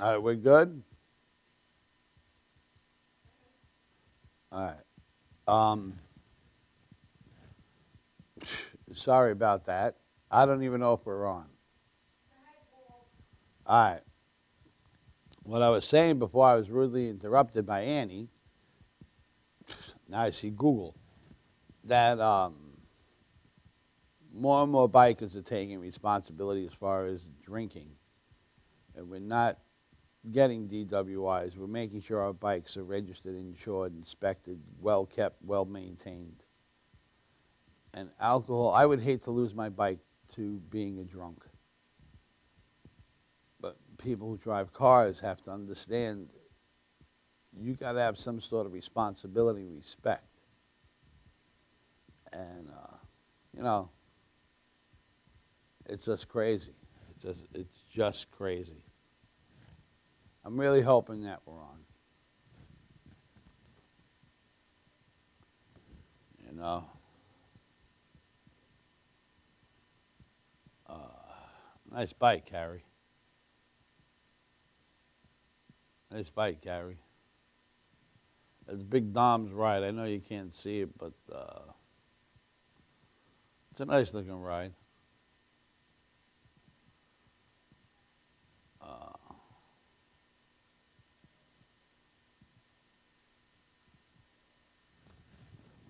All right, we're good? All right. Um, sorry about that. I don't even know if we're on. All right. What I was saying before I was rudely interrupted by Annie, now I see Google, that more and more bikers are taking responsibility as far as drinking. And we're not getting DWIs. We're making sure our bikes are registered, insured, inspected, well kept, well maintained. And alcohol, I would hate to lose my bike to being a drunk. But people who drive cars have to understand you got to have some sort of responsibility, respect. And, you know, it's just crazy. It's just crazy. I'm really hoping that we're on. You know, uh, nice bike, Carrie. Nice bike, Carrie. It's Big Dom's ride. I know you can't see it, but it's a nice looking ride.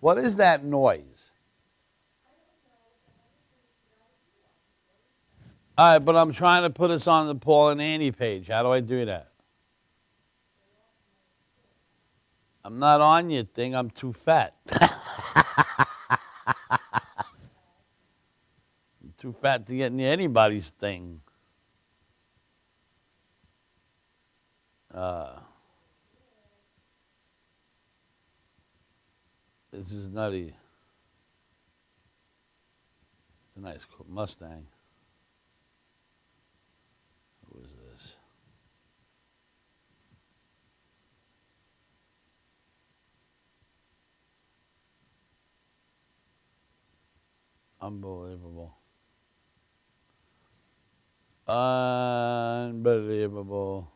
What is that noise? All right, but I'm trying to put us on the Paul and Annie page. How do I do that? I'm not on your thing. I'm too fat. I'm too fat to get near anybody's thing. Uh, this is nutty. It's a nice Mustang. Who is this? Unbelievable. Unbelievable.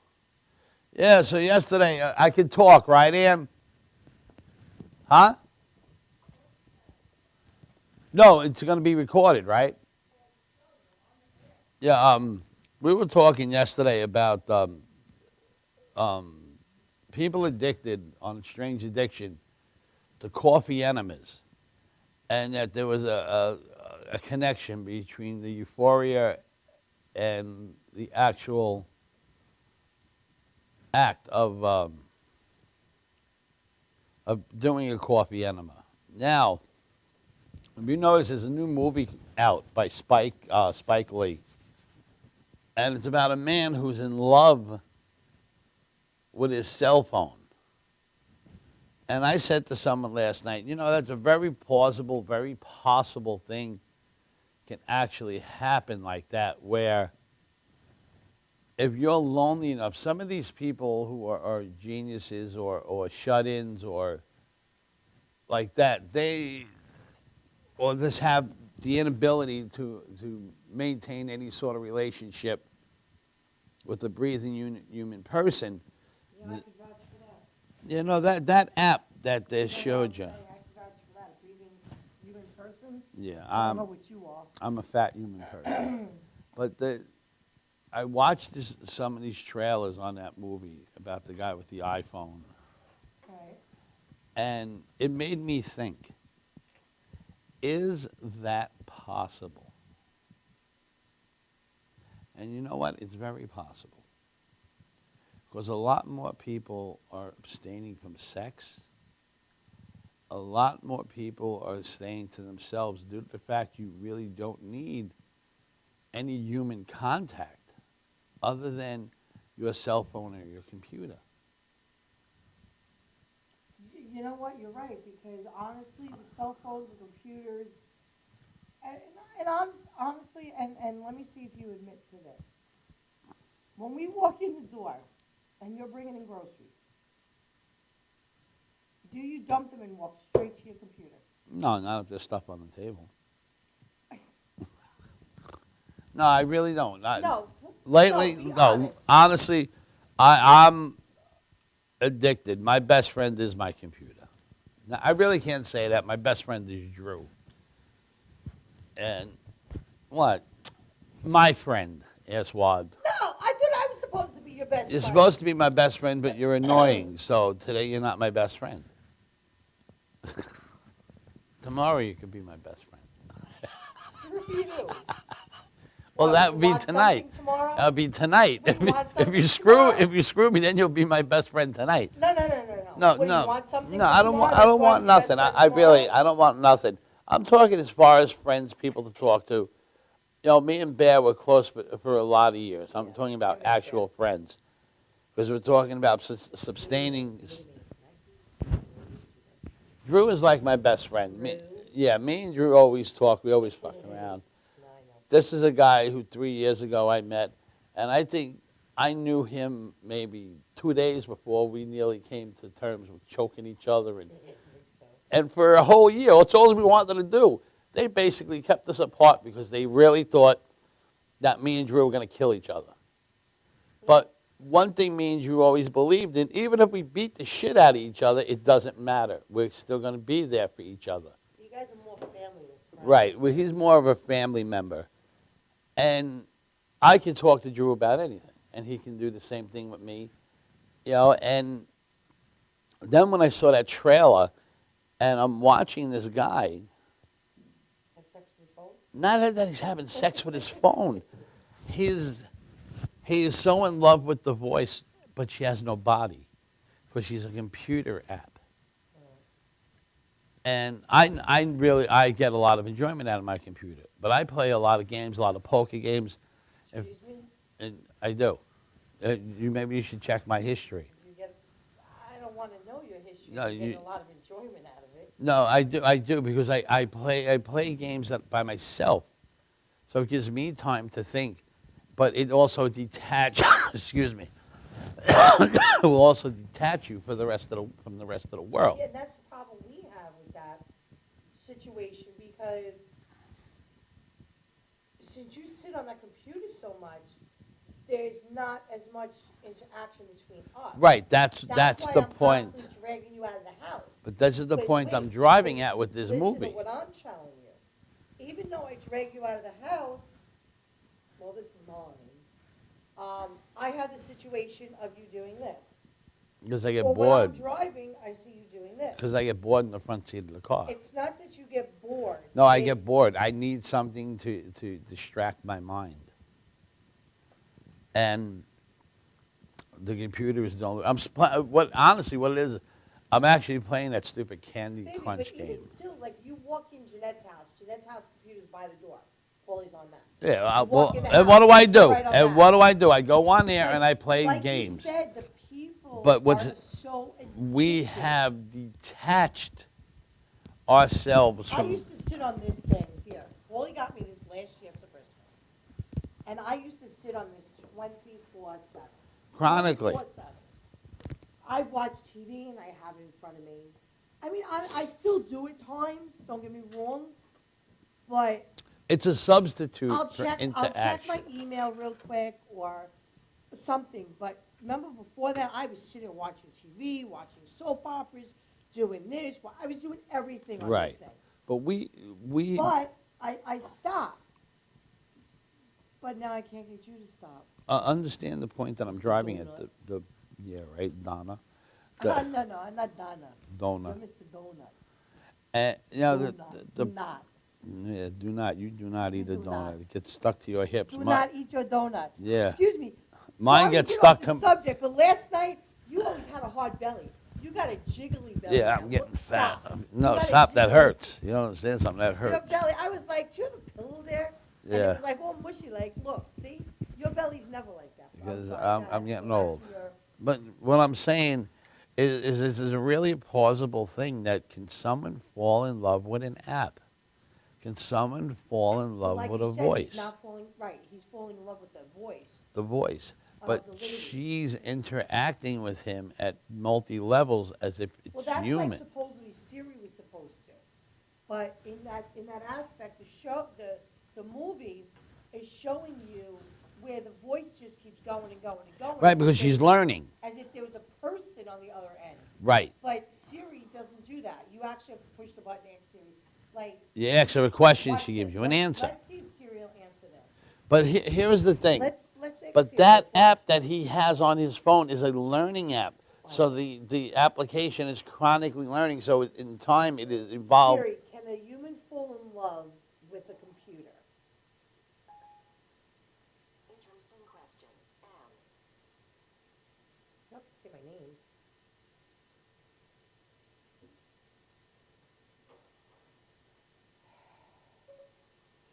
Yeah, so yesterday I could talk, right, Ann? Huh? No, it's going to be recorded, right? Yeah, we were talking yesterday about um, people addicted on strange addiction to coffee enemas, and that there was a connection between the euphoria and the actual act of doing a coffee enema. Now, if you notice, there's a new movie out by Spike Lee, and it's about a man who's in love with his cell phone. And I said to someone last night, you know, that's a very plausible, very possible thing can actually happen like that, where if you're lonely enough, some of these people who are geniuses or shut-ins or like that, they or just have the inability to maintain any sort of relationship with a breathing human person. Yeah, I could vouch for that. You know, that app that they showed you. I could vouch for that. Breathing human person. Yeah, I don't know what you are. I'm a fat human person. But I watched some of these trailers on that movie about the guy with the iPhone, Right. and it made me think, is that possible? And you know what? It's very possible. Because a lot more people are abstaining from sex. A lot more people are staying to themselves due to the fact you really don't need any human contact other than your cell phone or your computer. You know what? You're right, because honestly, the cell phones, the computers, honestly, and let me see if you admit to this. When we walk in the door and you're bringing in groceries, do you dump them and walk straight to your computer? No, not if there's stuff on the table. No, I really don't. No. Lately, No, be no. honest. Honestly, I'm addicted. My best friend is my computer. Now, I really can't say that. My best friend is Drew. And what? My friend, Aswad. No, I thought I was supposed to be your best You're friend. supposed to be my best friend, but you're annoying. So today you're not my best friend. Tomorrow you could be my best friend. What do you do? Well, What, that you would be want tonight. something tomorrow? That'll be tonight. Well, you want something If tomorrow? you screw me, then you'll be my best friend tonight. No. No, What, no, you want something no. for I don't tomorrow? want. I That's don't why want you're best nothing. friend I really. tomorrow? I don't want nothing. I'm talking as far as friends, people to talk to. You know, me and Bear were close for a lot of years. I'm talking about actual friends, because we're talking about sustaining. Drew is like my best friend. Me and Drew always talk. We always fuck around. No, I know. This is a guy who 3 years ago I met, and I think I knew him maybe 2 days before we nearly came to terms with choking each other. And for a whole year, that's all we wanted to do. They basically kept us apart because they really thought that me and Drew were going to kill each other. But one thing me and Drew always believed in, even if we beat the shit out of each other, it doesn't matter. We're still going to be there for each other. You guys are more family than friends. Right. Well, he's more of a family member. And I can talk to Drew about anything. And he can do the same thing with me. You know, and then when I saw that trailer and I'm watching this guy, Have sex with his phone? not that he's having sex with his phone. He is so in love with the voice, but she has no body because she's a computer app. And I get a lot of enjoyment out of my computer. But I play a lot of games, a lot of poker games, Excuse me? and I do. Maybe you should check my history. You get, I don't want to know your history. No, You get you- a lot of enjoyment out of it. No, I do because I play games by myself, so it gives me time to think, but it also excuse me, it will also detach you from the rest of the world. Yeah, and that's the problem we have with that situation, because since you sit on that computer so much, there's not as much interaction between us. Right, that's why the I'm point. constantly dragging you out of the house. But this is the Wait, point wait, I'm driving wait. at with this Listen movie. to what I'm telling you. Even though I drag you out of the house, well, this is mine. I have the situation of you doing this. Because I get Or when I'm bored. driving, I see you doing this. Because I get bored in the front seat of the car. It's not that you get bored. No, I get It's- bored. I need something to distract my mind. And the computer is the only. Honestly, what it is, I'm actually playing that stupid Candy Baby, Crunch but game. even still, like, you walk in Jeanette's house. Jeanette's house computer's by the door. Paulie's on that. Yeah, You walk in the and what do house, I you go do? right on And that. what do I do? I go on there and I But play like games. you said, the people But what's- are so We addicted. have detached ourselves I from. used to sit on this thing here. Paulie got me this last year for Christmas. And I used to sit on this 24/7. Chronically. 24/7. I watch TV and I have it in front of me. I mean, I still do at times, don't get me wrong, but It's a substitute I'll for check interaction. my email real quick or something. But remember before that, I was sitting watching TV, watching soap operas, doing this. I was doing everything on Right. this thing. But we But I stopped. But now I can't get you to stop. understand the point that I'm Mr. driving at. Donut. Yeah, right, Donna. No, I'm not Donna. Donna. You're Mr. Donut. And you know Do not. yeah, do not. You do not eat a Do donut. not. It gets stuck to your hips. Do not eat your donut. Yeah. Excuse me. Mine Sorry to gets get stuck off the com- subject, but last night you always had a hard belly. You got a jiggly belly. Yeah, now. I'm getting Look, fat. stop. No, You got a stop. That jiggly- hurts. You don't understand something. That Your hurts. belly. I was like, do you have a pillow there? And it Yeah. was like all mushy. Like, look, see, your belly's never like that. Because sorry, I'm go ahead. getting Go back old. to your- But what I'm saying is this is a really plausible thing that can someone fall in love with an app? Can someone fall in love like with you a said, voice? He's not falling, right, he's falling in love with the voice. The voice. Of But the lady. she's interacting with him at multi levels as if Well, it's that's human. like supposedly Siri was supposed to. But in that aspect, the movie is showing you where the voice just keeps going. going and going and going. Right, as if because she's there was- learning. As if there was a person on the other end. Right. But Siri doesn't do that. You actually have to push the button and ask Siri. Like, You ask her a question, watch she gives this. you an answer. Let's see if Siri will answer this. But here's the thing. Let's ask But Siri. that Let's watch. app that he has on his phone is a learning app. So the application is chronically learning. So in time, it is evolved. Siri, can a human fall in love with a computer? Interesting question. Anne. You don't have to say my name.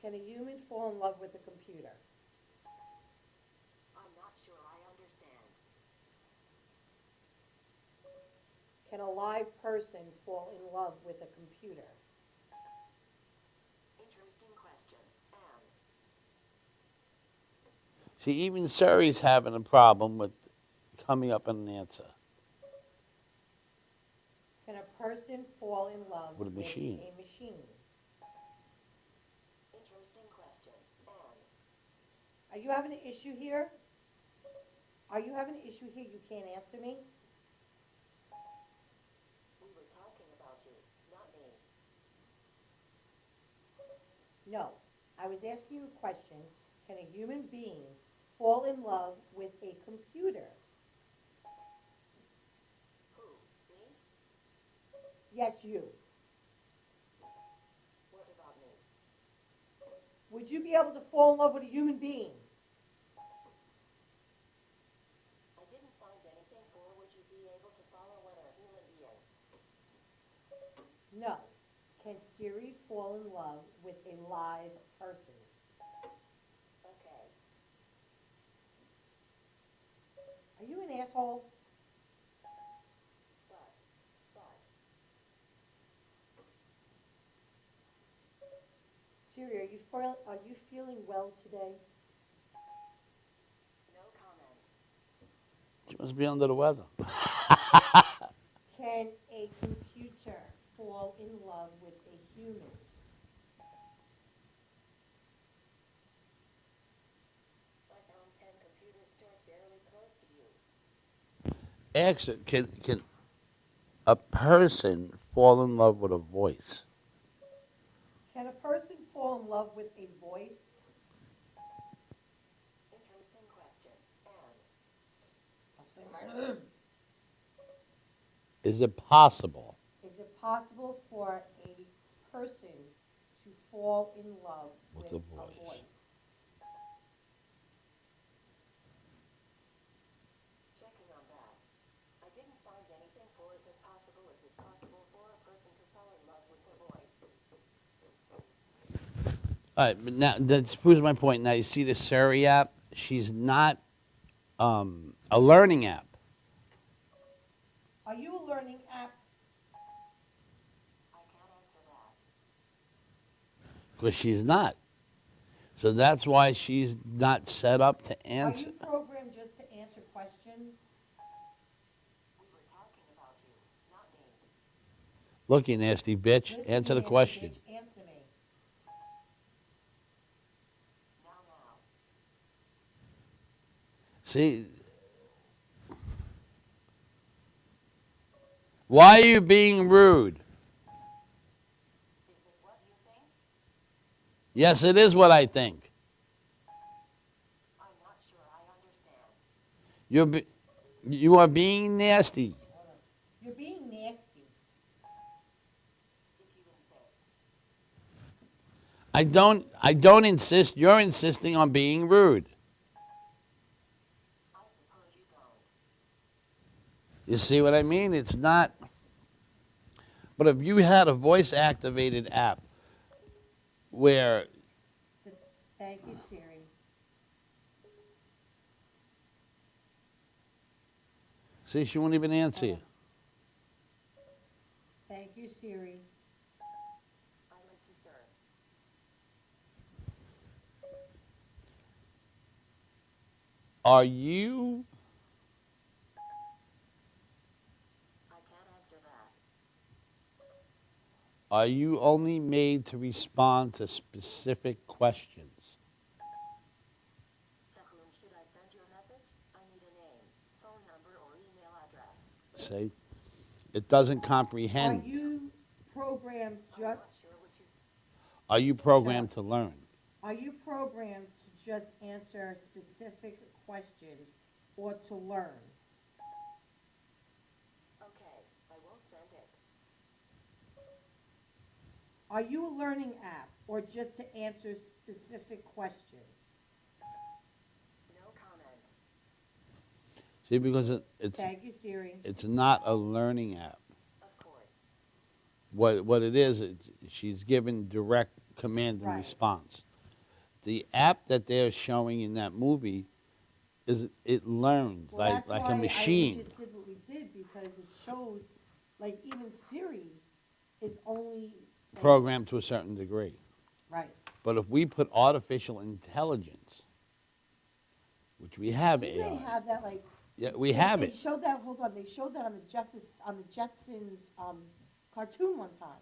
Can a human fall in love with a computer? I'm not sure I understand. Can a live person fall in love with a computer? Interesting question. Anne. See, even Siri's having a problem with coming up with an answer. Can a person fall in love With a machine. a machine? Interesting question. Anne. Are you having an issue here? Are you having an issue here? You can't answer me? We were talking about you, not me. No. I was asking you a question. Can a human being fall in love with a computer? Who? Me? Yes, you. What about me? Would you be able to fall in love with a human being? I didn't find anything for would you be able to follow when a human being. No. Can Siri fall in love with a live person? Okay. Are you an asshole? But. Siri, are you feeling well today? No comment. She must be under the weather. Can a computer fall in love with a human? I found 10 computer stores fairly close to you. Ask her, can a person fall in love with a voice? Can a person fall in love with a voice? Interesting question. Anne. Stop saying my name. Is it possible? Is it possible for a person to fall in love With with a a voice. voice? Checking on that. I didn't find anything for is it possible for a person to fall in love with their voice? All right, but now that proves my point. Now you see the Siri app. She's not a learning app. Are you a learning app? I can't answer that. Because she's not. So that's why she's not set up to Are answer. you programmed just to answer questions? We were talking about you, not me. Look, you nasty bitch. Listen, Answer the nasty question. bitch, answer me. Now. See, why are you being rude? Is it what you think? Yes, it is what I think. I'm not sure I understand. You are being nasty. Hold on. You're being nasty. If you insist. I don't insist. You're insisting on being rude. I suppose you don't. You see what I mean? It's not. But if you had a voice activated app where Thank you, Siri. see, she won't even answer you. Thank you, Siri. I went to serve. Are you I can't answer that. are you only made to respond to specific questions? To whom should I send your message? need a name, phone number, or email address. See? It doesn't Are comprehend. you programmed I'm just, not sure what you Are you programmed to learn? are you programmed to just answer specific questions or to learn? Okay, I will send it. Are you a learning app or just to answer specific questions? No comment. See, because Thank you, Siri. it's not a learning app. Of course. What it is, she's given direct command and Right. response. The app that they're showing in that movie is it learns Well, like that's like why a machine. I just did what we did because it shows, like even Siri is only. like- Programmed to a certain degree. Right. But if we put artificial intelligence, which we have Didn't AI, they have that like? yeah, we have They it. showed that, hold on, they showed that on the Jetsons, cartoon one time.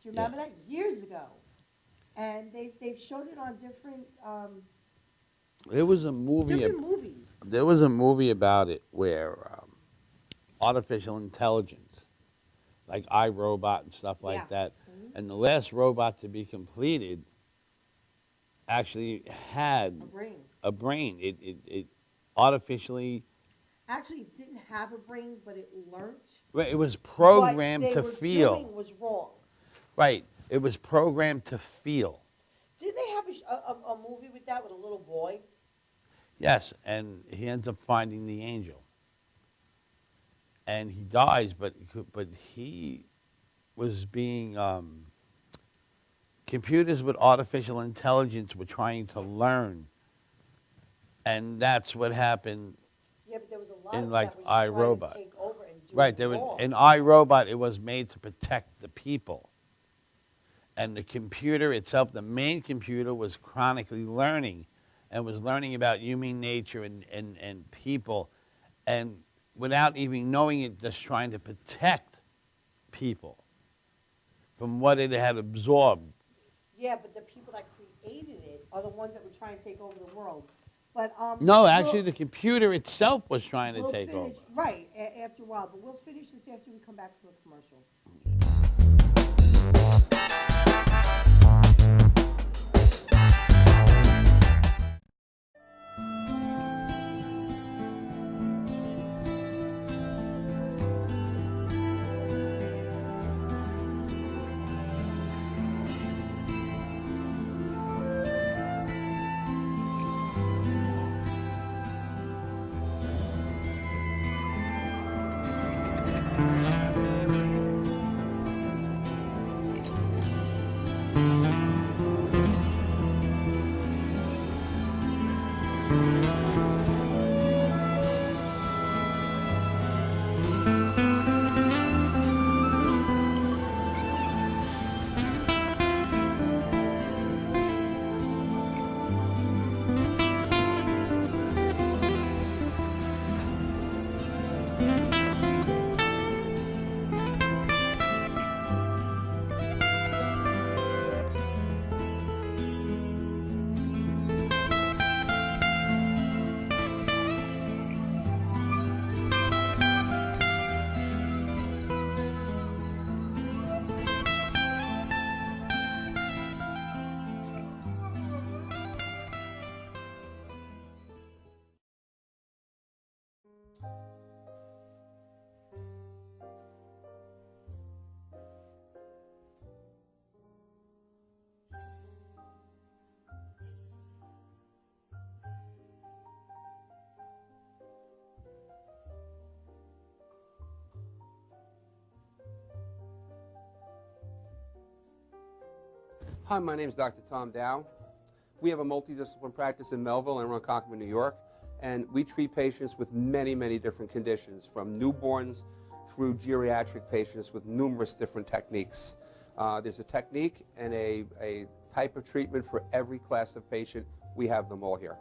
Do you Yeah. remember that? Years ago. And they've showed it on different, There was a movie. different movies. There was a movie about it where artificial intelligence, like iRobot and stuff like Yeah. that, Mhm. and the last robot to be completed actually had A brain. a brain. It artificially, Actually, it didn't have a brain, but it learned. well, it was programmed What to they were feel. doing was wrong. Right. It was programmed to feel. Didn't they have a movie with that with a little boy? Yes, and he ends up finding the angel. And he dies, but he was being computers with artificial intelligence were trying to learn, and that's what happened. Yeah, but there was a lot In of like that was trying iRobot. to take over and do Right, it there was wrong. in iRobot. It was made to protect the people, and the computer itself, the main computer, was chronically learning, and was learning about human nature and people, and without even knowing it, just trying to protect people from what it had absorbed. Yeah, but the people that created it are the ones that were trying to take over the world. But No, we'll- actually, the computer itself was trying to we'll take finish, over. right, after a while. But we'll finish this after we come back from a commercial. Hi, my name is Dr. Tom Dow. We have a multidisciplinary practice in Melville and Ronkonkoma, New York, and we treat patients with many, many different conditions, from newborns through geriatric patients with numerous different techniques. There's a technique and a type of treatment for every class of patient. We have them all here.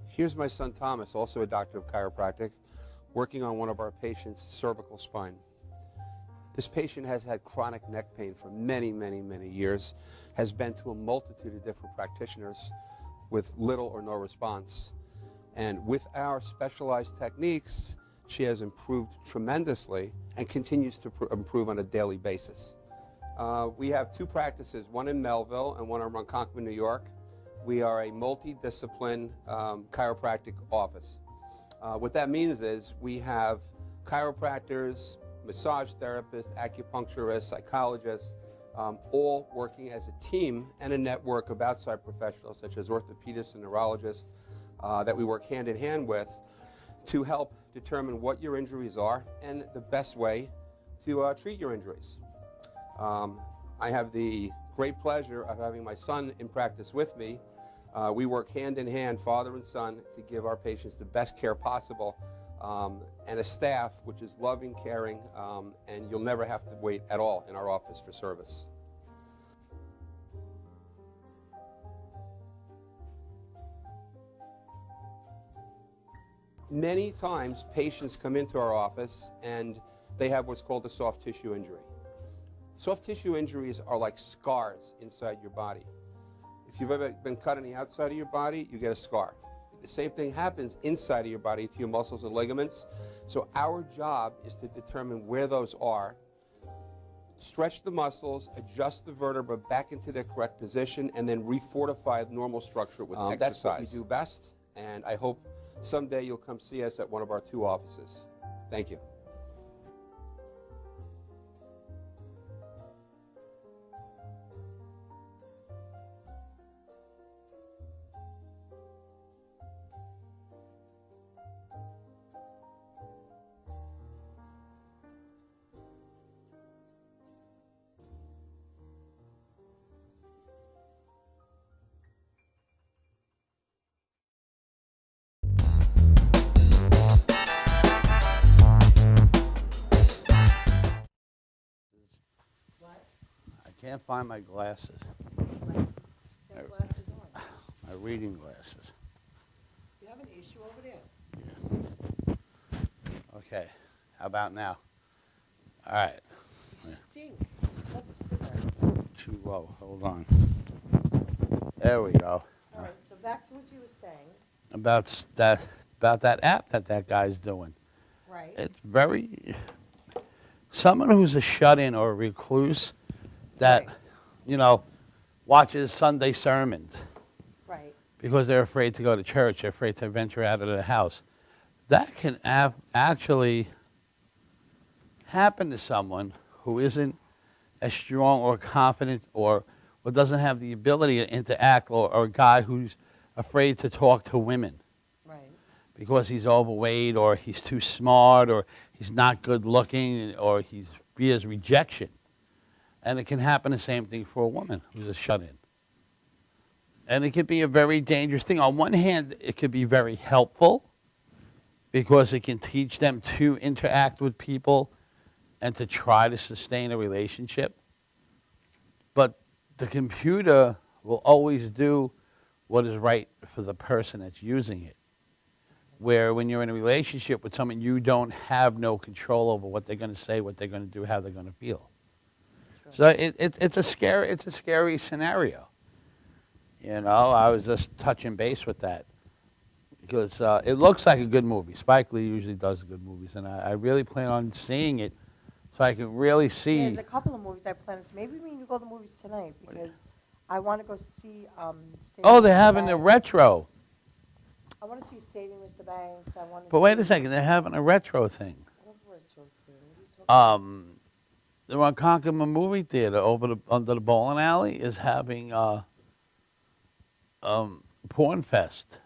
Here's my son Thomas, also a doctor of chiropractic. working on one of our patients' cervical spine. This patient has had chronic neck pain for many, many, many years, has been to a multitude of different practitioners with little or no response. And with our specialized techniques, she has improved tremendously and continues to improve on a daily basis. We have two practices, one in Melville and one in Ronkonkoma, New York. We are a multidiscipline chiropractic office. What that means is we have chiropractors, massage therapists, acupuncturists, psychologists, all working as a team and a network of outside professionals such as orthopedists and neurologists that we work hand in hand with to help determine what your injuries are and the best way to treat your injuries. I have the great pleasure of having my son in practice with me. We work hand in hand, father and son, to give our patients the best care possible, and a staff which is loving, caring, and you'll never have to wait at all in our office for service. Many times patients come into our office and they have what's called a soft tissue injury. Soft tissue injuries are like scars inside your body. If you've ever been cut on the outside of your body, you get a scar. The same thing happens inside of your body to your muscles and ligaments. So our job is to determine where those are, stretch the muscles, adjust the vertebra back into their correct position, and then refortify the normal structure with exercise. That's what we do best, and I hope someday you'll come see us at one of our two offices. Thank you. What? I can't find my glasses, Have glasses on. my reading glasses. You have an issue over there. Okay, how about now? All right, You stink. You smoke a cigarette. too low, hold on. There we go. All right, so back to what you were saying. About that app that guy's doing. Right. It's very, someone who's a shut-in or a recluse that, Right. you know, watches Sunday sermons Right. because they're afraid to go to church, they're afraid to venture out of the house. That can actually happen to someone who isn't as strong or confident or doesn't have the ability to interact, or a guy who's afraid to talk to women Right. because he's overweight or he's too smart or he's not good looking or he fears rejection. And it can happen the same thing for a woman who's a shut-in. And it could be a very dangerous thing. On one hand, it could be very helpful because it can teach them to interact with people and to try to sustain a relationship. But the computer will always do what is right for the person that's using it. Where when you're in a relationship with someone, you don't have no control over what they're going to say, what they're going to do, how they're going to feel. So it's a scary scenario. You know, I was just touching base with that because it looks like a good movie. Spike Lee usually does good movies, and I really plan on seeing it so I can really see. There's a couple of movies I plan to see. Maybe we need to go to the movies tonight because I want to go see. Oh, they're Mr. having a Banks. retro. I want to see Saving Mr. Banks. I want to. But wait a second, they're having a retro thing. What retro thing? What are you talking The Ronkonkoma movie theater under the bowling alley is having porn fest.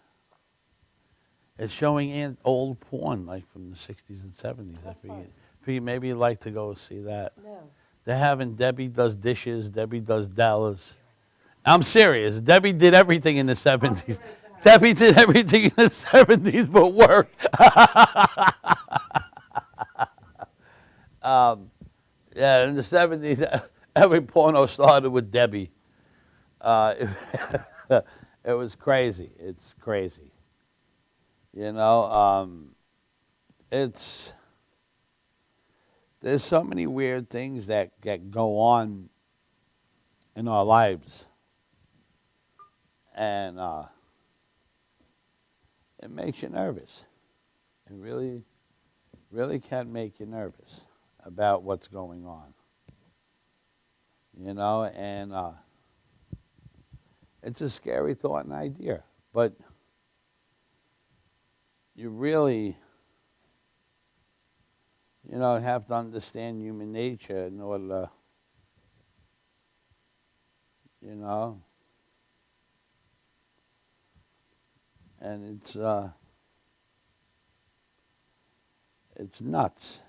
It's showing old porn like from the 60s and 70s. I figured maybe you'd like to go see that. No. They're having Debbie Does Dishes, Debbie Does Dallas. I'm serious. Debbie did everything in the 70s. Debbie did everything in the 70s but work. Yeah, in the 70s, every porno started with Debbie. It was crazy. It's crazy. You know, it's there's so many weird things that go on in our lives, and it makes you nervous. It really, really can make you nervous about what's going on. You know, and it's a scary thought and idea, but you really, have to understand human nature in order to, and it's nuts.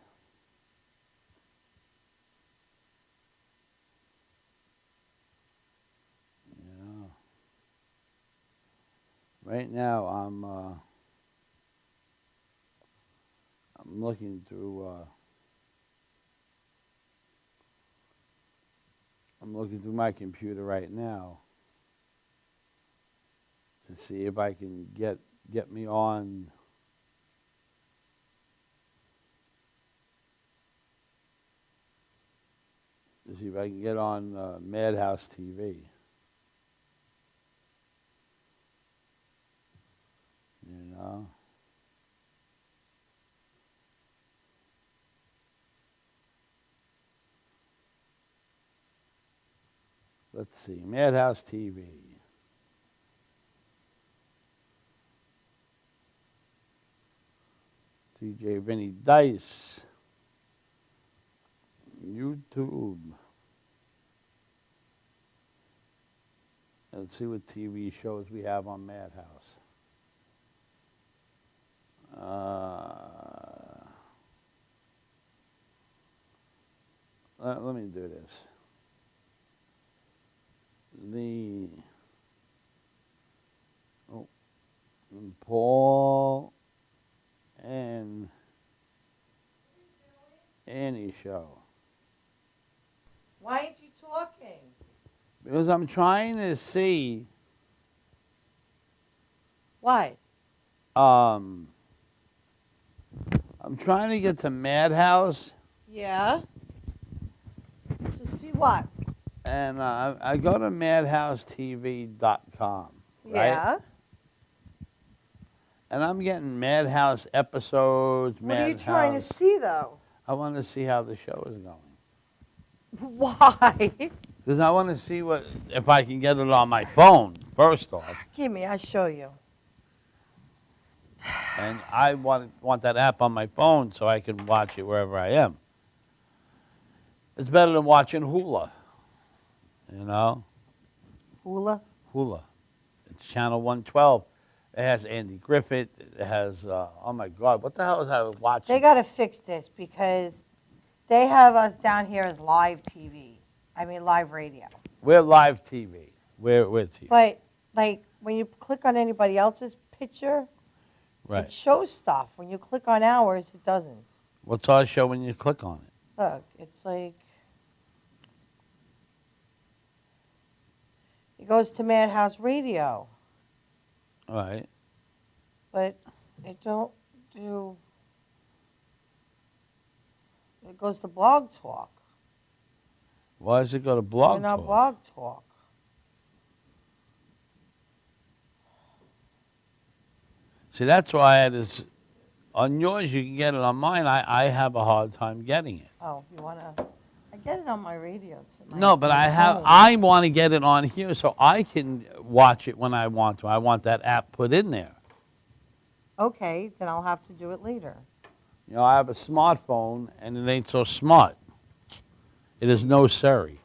Right now, I'm looking through. I'm looking through my computer right now to see if I can get me on. To see if I can get on Madhouse TV. You know. Let's see, Madhouse TV. TJ Vinny Dice. YouTube. Let's see what TV shows we have on Madhouse. Let me do this. Paul and Annie show. Why aren't you talking? Because I'm trying to see. Why? I'm trying to get to Madhouse. Yeah. To see what? And I go to madhousetv.com, right? Yeah. And I'm getting Madhouse episodes. What are you trying to see, though? I want to see how the show is going. Why? Because I want to see if I can get it on my phone, first off. Give me, I'll show you. And I want that app on my phone so I can watch it wherever I am. It's better than watching Hula. Hula? Hula. It's channel 112. It has Andy Griffith. It has, oh my God, what the hell is I watching? They got to fix this because they have us down here as live TV. I mean, live radio. We're live TV. We're TV. But, like, when you click on anybody else's picture, Right. it shows stuff. When you click on ours, it doesn't. What's our show when you click on it? Look, it's like, it goes to Madhouse Radio, All right. but it don't do, it goes to Blog Talk. Why does it go to Blog We're not Talk? Blog Talk. See, that's why I had this. On yours, you can get it. On mine, I have a hard time getting it. Oh, you want to, I get it on my radio. It's my- No, but my phone. I want to get it on here so I can watch it when I want to. I want that app put in there. Okay, then I'll have to do it later. I have a smartphone, and it ain't so smart. It is no Surrey.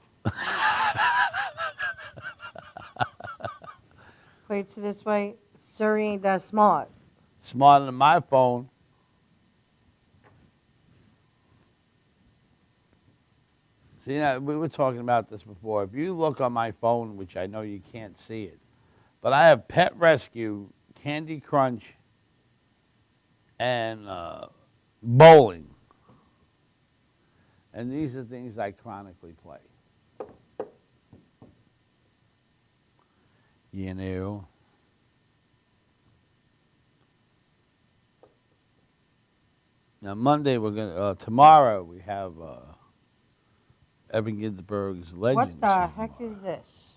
Put it this way, Surrey ain't that smart. Smarter than my phone. See, now, we were talking about this before. If you look on my phone, which I know you can't see it, but I have Pet Rescue, Candy Crunch, and bowling. And these are things I chronically play. You know. Now Monday tomorrow we have Evan Ginsberg's Legends. What the heck is this?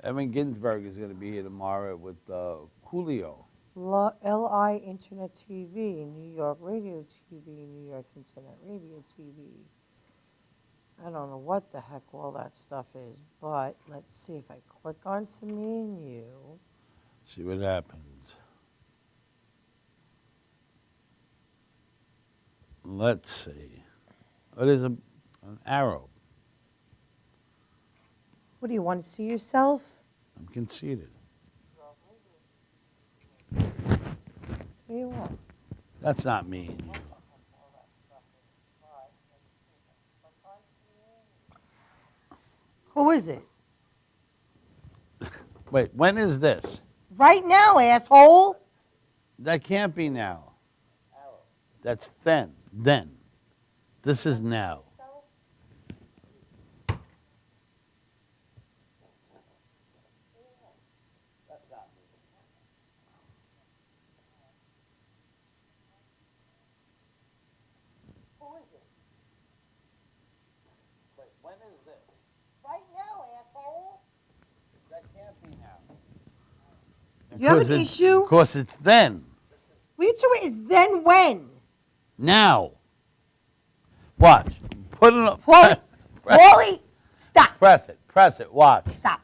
Evan Ginsberg is going to be here tomorrow with Julio. LI Internet TV, New York Radio TV, New York Internet Radio TV. I don't know what the heck all that stuff is, but let's see if I click onto me and you. See what happens. Let's see. What is an arrow? What do you want to see yourself? I'm conceited. What do you want? That's not me and you. Who is it? Wait, when is this? Right now, asshole. That can't be now. That's then. Then. This is now. Who is it? Wait, when is this? Right now, asshole. That can't be now. You have an issue? Of course, it's then. What are you doing? Is then when? Now. Watch. Put it on. Wally, Wally, stop. Press it. Press it. Watch. Stop.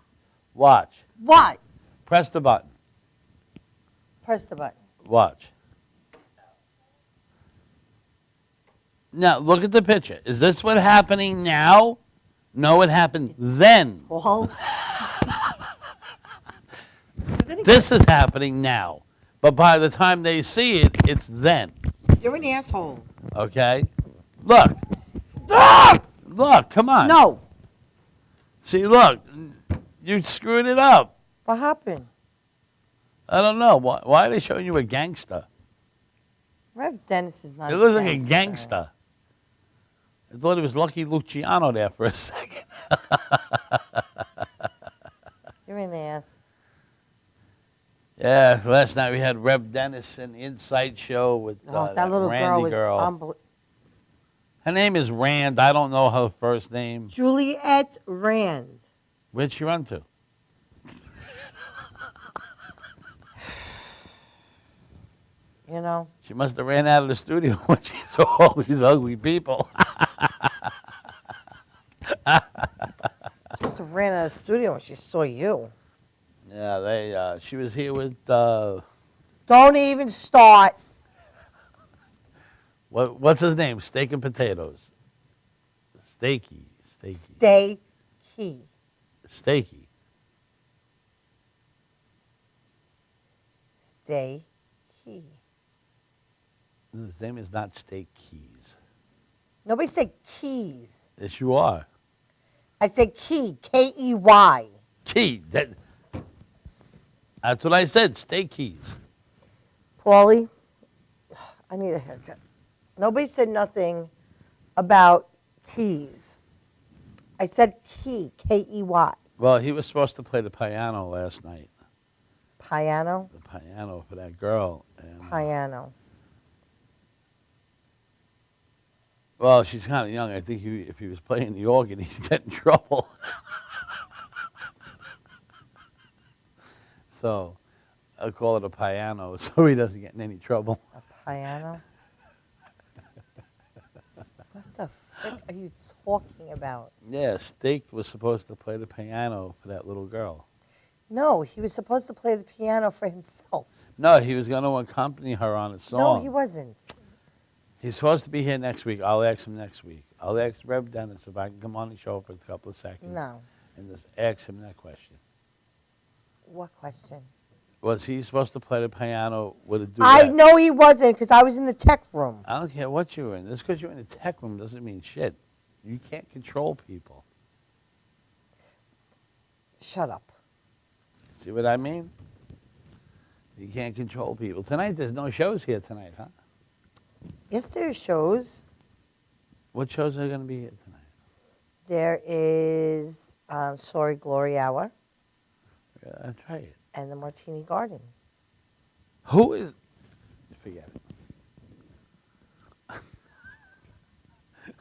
Watch. What? Press the button. Press the button. Watch. Now, look at the picture. Is this what happening now? No, it happened then. Well, This is happening now. But by the time they see it, it's then. you're an asshole. Okay? Look. Stop! Look, come on. No. See, look. You screwed it up. What happened? I don't know. Why are they showing you a gangster? Rev Dennis is not. It looks like a gangster. I thought it was Lucky Luciano there for a second. You're an ass. Yeah, last night we had Reb Dennis in the Inside Show with Oh, that little Randy girl was unbelievable. Her name is Rand. I don't know her first name. Juliet Rand. Where'd she run to? You know. She must have ran out of the studio when she saw all these ugly people. She must have ran out of the studio when she saw you. Yeah, she was here with, Don't even start. what's his name? Steak and Potatoes. Steaky. Stay key. Steaky. Stay key. His name is not Steak Keys. Nobody said keys. Yes, you are. I said key. Key. Key. That's what I said. Steak Keys. Paulie, I need a haircut. Nobody said nothing about keys. I said key. Key. Well, he was supposed to play the piano last night. Piano. The piano for that girl. And, Piano. well, she's kind of young. I think if he was playing the organ, he'd get in trouble. So I'll call it a piano so he doesn't get in any trouble. A piano. What the frick are you talking about? Yeah, Steak was supposed to play the piano for that little girl. No, he was supposed to play the piano for himself. No, he was going to accompany her on a song. No, he wasn't. He's supposed to be here next week. I'll ask him next week. I'll ask Rev Dennis if I can come on the show for a couple of seconds. No. And just ask him that question. What question? Was he supposed to play the piano with a duet? I know he wasn't because I was in the tech room. I don't care what you were in. Just because you're in the tech room doesn't mean shit. You can't control people. Shut up. See what I mean? You can't control people. Tonight, there's no shows here tonight, huh? Yes, there are shows. What shows are going to be here tonight? There is Sorry Glory Hour Yeah, that's right. and the Martini Garden. Who is... Forget it.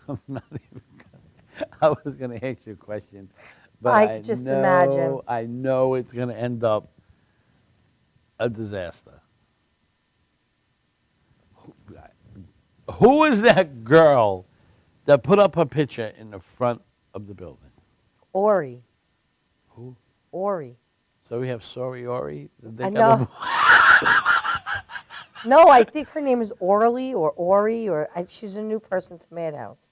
I'm not even gonna, I was going to ask you a question, but I could just imagine. I know it's going to end up a disaster. Who is that girl that put up her picture in the front of the building? Ori. Who? Ori. So we have Sori Ori? Did they I come know. No, I think her name is Orly or Ori, or she's a new person to Madhouse.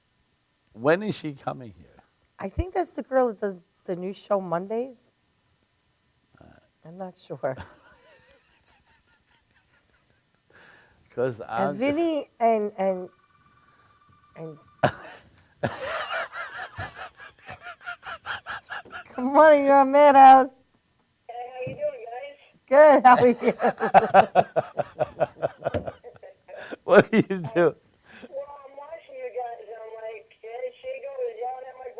When is she coming here? I think that's the girl that does the new show Mondays. I'm not sure. Because And Vinny and Good morning, you're on Madhouse. Hey, how you doing, guys? Good, how are you? what do you do? Well, I'm watching you guys, and I'm like, there she goes yelling at my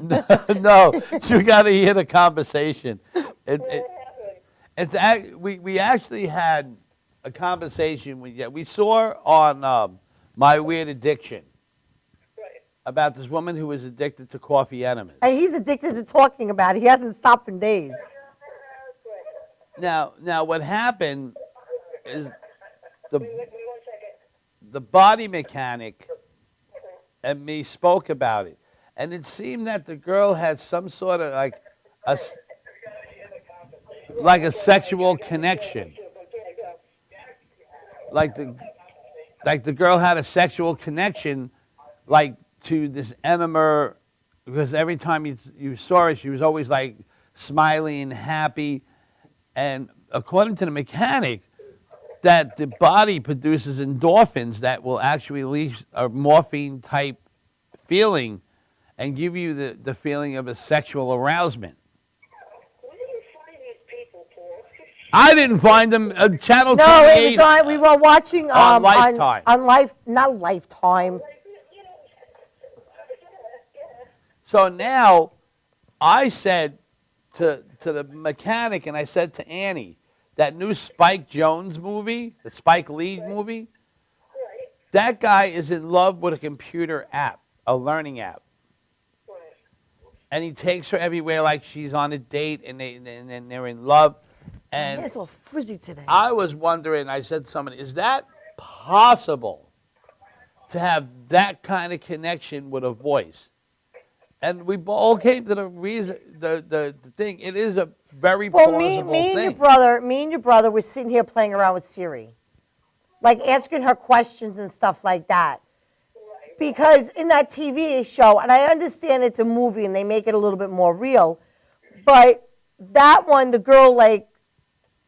brother again. No, you got to hear the conversation. What happened? We actually had a conversation we saw on My Weird Addiction Right. about this woman who was addicted to coffee enemas. And he's addicted to talking about it. He hasn't stopped in days. Now what happened is Wait 1 second. the body mechanic and me spoke about it, and it seemed that the girl had some sort of like a sexual connection. Like the girl had a sexual connection, like to this enema, because every time you saw her, she was always like smiling and happy. And according to the mechanic, that the body produces endorphins that will actually release a morphine type feeling and give you the feeling of a sexual arousement. Where do you find these people, Paul? I didn't find them. Channel No, 28. it was on. We were watching On Lifetime. Not Lifetime. So now, I said to the mechanic, and I said to Annie, that new Spike Jones movie, the Spike Lee movie, Right. that guy is in love with a computer app, a learning app. Right. And he takes her everywhere like she's on a date, and they're in love. And It's all frizzy today. I was wondering, I said to somebody, is that possible to have that kind of connection with a voice? And we all came to the reason, the thing, it is a very Well, plausible me and thing. your brother were sitting here playing around with Siri, like asking her questions and stuff like that. Because in that TV show, and I understand it's a movie and they make it a little bit more real, but that one, the girl like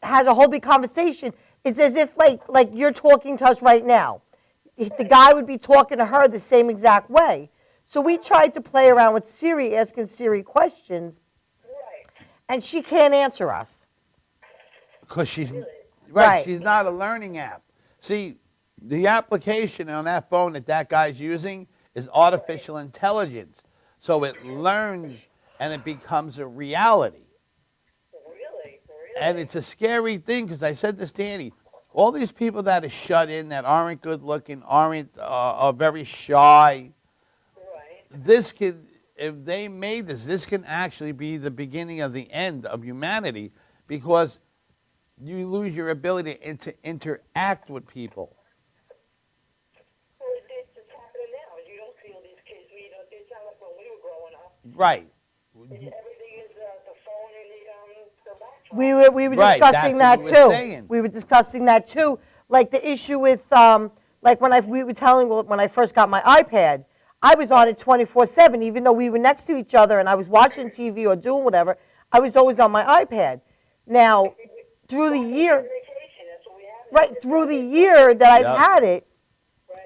has a whole big conversation. It's as if like you're talking to us right now. The guy would be talking to her the same exact way. So we tried to play around with Siri, asking Siri questions, and she can't answer us. Because she's Right. she's not a learning app. See, the application on that phone that guy's using is artificial intelligence. So it learns and it becomes a reality. Really? And it's a scary thing because I said this to Annie. All these people that are shut in, that aren't good looking, are very shy. Right. This could, if they made this can actually be the beginning of the end of humanity because you lose your ability to interact with people. Well, it's just happening now. You don't feel these kids. It's not like when we were growing up. Right. Everything is the phone and the laptop. We were Right, discussing that that's what we were too. saying. We were discussing that too. Like the issue with like we were telling when I first got my iPad, I was on it 24/7, even though we were next to each other and I was watching TV or doing whatever. I was always on my iPad. Now, through the year, Vacation, that's what we have. right through the year that I've Yep. had it,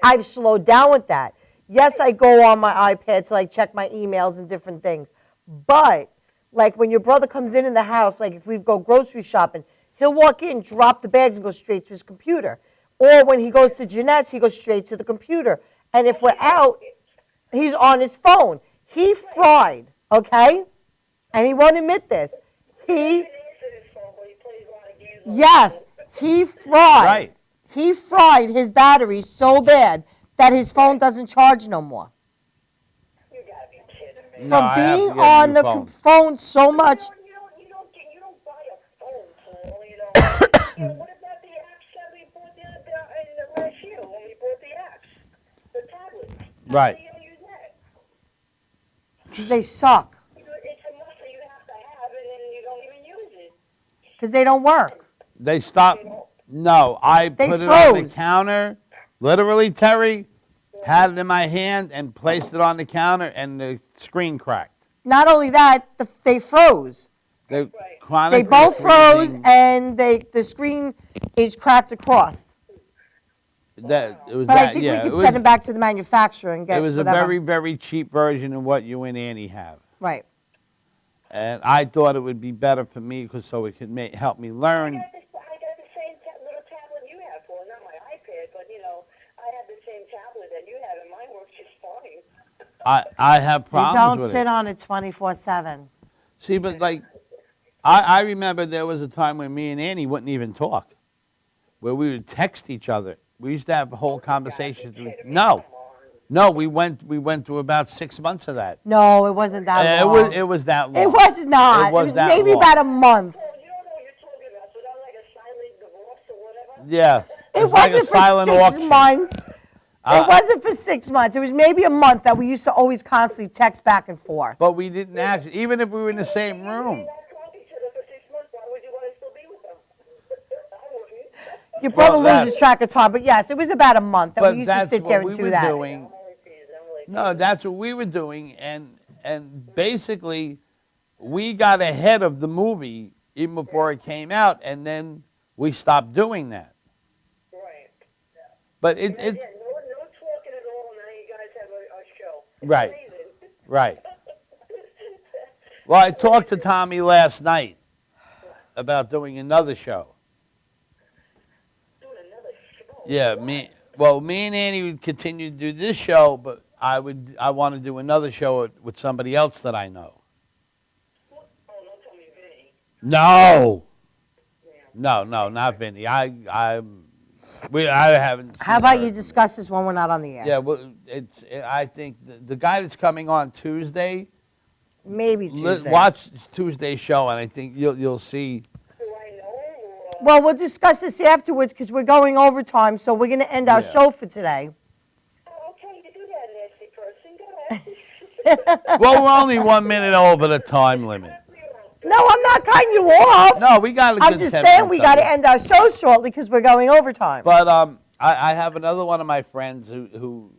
I've slowed down with that. Yes, I go on my iPad to like check my emails and different things. But like when your brother comes in the house, like if we go grocery shopping, he'll walk in, drop the bags, and go straight to his computer. Or when he goes to Jeanette's, he goes straight to the computer. And if we're out, he's on his phone. He fried, okay? And he won't admit this. He, He answers his phone, but he plays a lot of games. yes, he fried. Right. He fried his battery so bad that his phone doesn't charge no more. from No, I have to being get a on new the phone. phone so much. You don't buy a phone, Paul, you know. What about the apps that we bought in the last year when we bought the apps? The tablets. Right. How do you use that? Because they suck. It's a must that you have to have, and then you don't even use it. Because they don't work. They stopped. No, I They put it on the froze. counter, literally, Terry, had it in my hand and placed it on the counter, and the screen cracked. Not only that, they froze. They Right. chronically They both froze, freezing. and the screen is cracked across. That it was But that. I think yeah, we it could was, send them back to the manufacturer and get it was whatever. a very, very cheap version of what you and Annie have. Right. And I thought it would be better for me because so it could help me learn. I got the same little tablet you have, Paul. Not my iPad, but, I have the same tablet that you have, and mine works just fine. I have You problems don't with sit it. on it 24/7. See, but like, I remember there was a time when me and Annie wouldn't even talk, where we would text each other. We used to have a whole conversation. No, we went through about 6 months of that. No, it wasn't that It long. was that long. It was not. It was that maybe long. about a month. Paul, you don't know what you're talking about, so that like a silent divorce or whatever? Yeah. It was like a wasn't for silent 6 auction. months. It wasn't for 6 months. It was maybe a month that we used to always constantly text back and forth. But we didn't actually, even if we were in the same room. You're not talking to them for 6 months. Why would you want to still be with them? I wouldn't. Your brother Well, loses track of time, but yes, it was about a month that But we used to that's sit there what and we do were that. doing. I'm only teasing. No, that's what we were doing, and basically, we got ahead of the movie even before it came out, and then we stopped doing that. Right. But Yeah, no talking at all. Now you guys have a show. It's Right. amazing. right. Well, I talked to Tommy last night about doing another show. Doing another show. Yeah, me and Annie would continue to do this show, but I want to do another show with somebody else that I know. Oh, don't tell me Vinny. No. Yeah. No, not Vinny. I haven't. How seen about her. you discuss this when we're not on the air? Yeah, well, I think the guy that's coming on Tuesday. Maybe Tuesday. Watch Tuesday's show, and I think you'll see. Do I know him or? Well, we'll discuss this afterwards because we're going overtime, so we're going to end our Yeah. show for today. Oh, okay, you do that, nasty person. Go ahead. Well, we're only 1 minute over the time limit. No, I'm not cutting you off. No, we got a good I'm just 10 saying we minutes got of to it. end our show shortly because we're going overtime. But I have another one of my friends who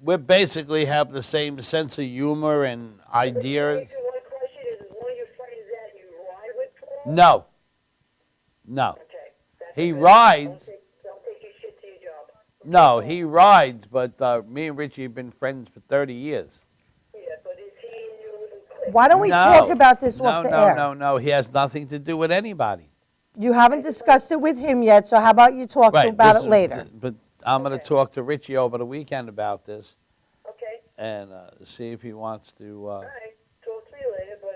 we basically have the same sense of humor and ideas. One question is one of your friends that you ride with, Paul? No. Okay. That's He good. rides. Don't take your shit to your job. No, he rides, but me and Richie have been friends for 30 years. Yeah, but is he and you? Why don't we No. talk about this No, off the no, air? no. He has nothing to do with anybody. You haven't discussed it with him yet, so how about you talk about this it is- later? But I'm going to talk to Richie over the weekend about this Okay. and see if he wants to. All right. Talk to you later, but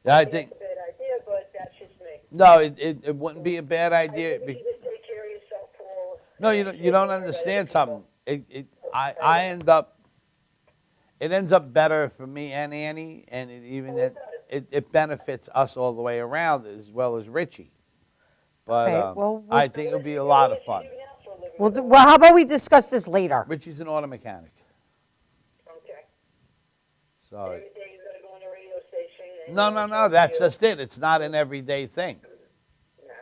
Yeah, I that's think. a bad idea, but that's just me. No, it wouldn't be a bad idea. I think you just take care of yourself, Paul. No, you don't understand something. I end up. It ends up better for me and Annie, and it benefits us all the way around as well as Richie. But Okay, well, I think it'll be a lot of fun. Well, how about we discuss this later? Richie's an auto mechanic, Okay. so Every day you're gonna go on the radio station. And no. That's just it. It's not an everyday thing. Nah.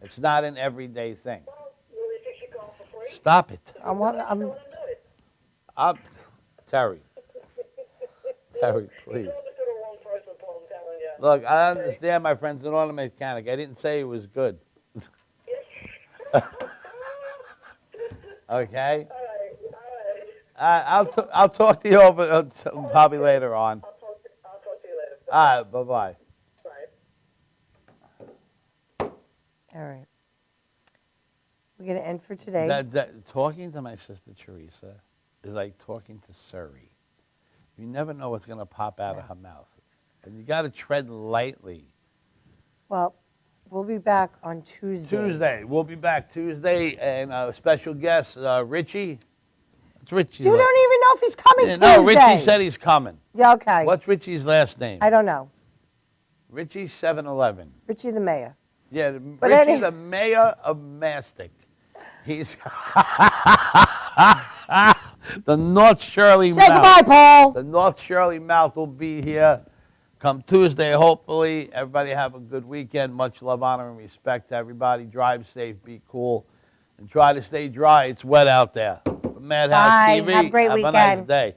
It's not an everyday thing. Well, will they fix your car for free? Stop it, I'm, Tell them to do it. Terry. Terry, please. You're talking to the wrong person, Paul. I'm telling you. Look, I understand my friend's an auto mechanic. I didn't say it was good. Okay. All right. I'll talk to you over probably later on. I'll talk to you later. All right, bye-bye. Bye. All right. We're going to end for today. Talking to my sister Teresa is like talking to Surrey. You never know what's going to pop out of her mouth. And you got to tread lightly. Well, we'll be back on Tuesday. Tuesday. We'll be back Tuesday, and a special guest, Richie. What's Richie's? You don't even know if he's coming Yeah, Tuesday. no, Richie said he's coming. Yeah, okay. What's Richie's last name? I don't know. Richie 7-Eleven. Richie the mayor. Yeah, But Richie, any- the mayor of Mastic. He's the North Shirley Say Mouth. goodbye, Paul. The North Shirley Mouth will be here come Tuesday, hopefully. Everybody have a good weekend. Much love, honor, and respect to everybody. Drive safe, be cool, and try to stay dry. It's wet out there. From Madhouse Bye. TV, Have a great have weekend. a nice day.